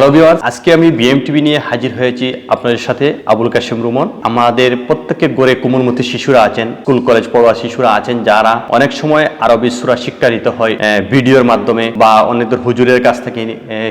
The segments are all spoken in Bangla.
হ্যালো ভিউয়ার্স, আজকে আমি বিএমটিভি নিয়ে হাজির হয়েছি আপনাদের সাথে আবুল কাশেম রুমন। আমাদের প্রত্যেকের গড়ে কোমলমতি শিশুরা আছেন, স্কুল কলেজ পড়ুয়া শিশুরা আছেন, যারা অনেক সময় আরবি সূরা শিক্ষা দিতে হয় ভিডিওর মাধ্যমে বা অন্যদের হুজুরের কাছ থেকে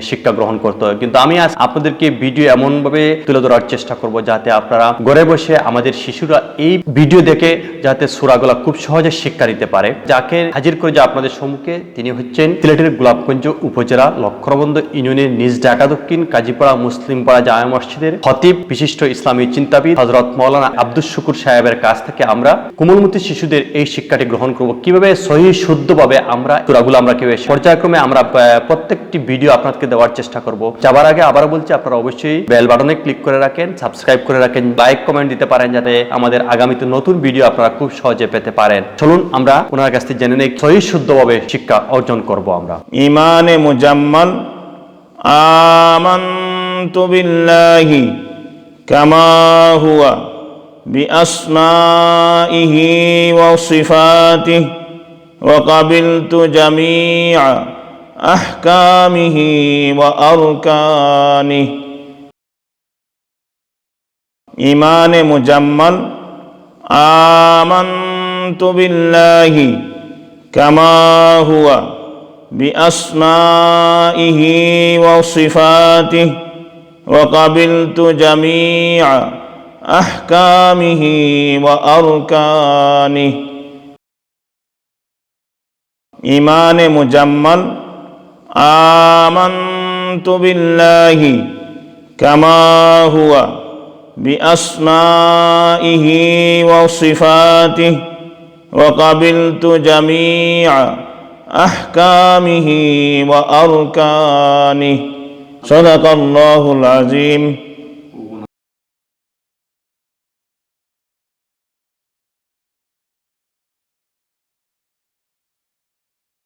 শিক্ষা গ্রহণ করতে হয়। কিন্তু আমি আজ আপনাদেরকে ভিডিও এমনভাবে তুলে ধরার চেষ্টা করব যাতে আপনারা ঘরে বসে আমাদের শিশুরা এই ভিডিও দেখে যাতে সূরাগুলো খুব সহজে শিক্ষা দিতে পারে। যাকে হাজির করে যে আপনাদের সম্মুখে তিনি হচ্ছেন সিলেটের গোলাপগঞ্জ উপজেলা লক্ষ্যবন্দ ইউনিয়নের নিজ ঢাকা দক্ষিণ কাজীপাড়া মুসলিমপাড়া জামে মসজিদের খতিব বিশিষ্ট ইসলামী চিন্তাবিদ হযরত মাওলানা আব্দুস শুকুর সাহেবের কাছ থেকে আমরা কোমলমতি শিশুদের এই শিক্ষাটি গ্রহণ করব, কিভাবে সহি শুদ্ধভাবে আমরা সূরাগুলো আমরা কিভাবে পর্যায়ক্রমে আমরা প্রত্যেকটি ভিডিও আপনাদেরকে দেওয়ার চেষ্টা করব। যাবার আগে আবার বলছি, আপনারা অবশ্যই বেল বাটনে ক্লিক করে রাখেন, সাবস্ক্রাইব করে রাখেন, লাইক কমেন্ট দিতে পারেন যাতে আমাদের আগামীতে নতুন ভিডিও আপনারা খুব সহজে পেতে পারেন। চলুন আমরা ওনার কাছ থেকে জেনে নেই সহি শুদ্ধভাবে শিক্ষা অর্জন করব। আমরা ইমানে মুজাম্মাল আমানতু বিল্লাহি কামা হুয়া বিআসমাইহি ওয়া সিফাতিহি ওয়া কাবিলতু জামিআ আহকামিহি ওয়া আরকানিহি। ইমানে মুজাম্মাল আমানতু বিল্লাহি কামা হুয়া বিআসমাইহি ওয়া সিফাতিহি ওয়া কাবিলতু জামিআ আহকামিহি ওয়া আরকানিহি। ইমানে মুজাম্মাল আমানতু বিল্লাহি কামা হুয়া বিআসমাইহি ওয়া সিফাতিহি ওয়া কাবিলতু জামিআ আহকামিহি ওয়া আরকানিহি। সাদাকাল্লাহুল আযীম।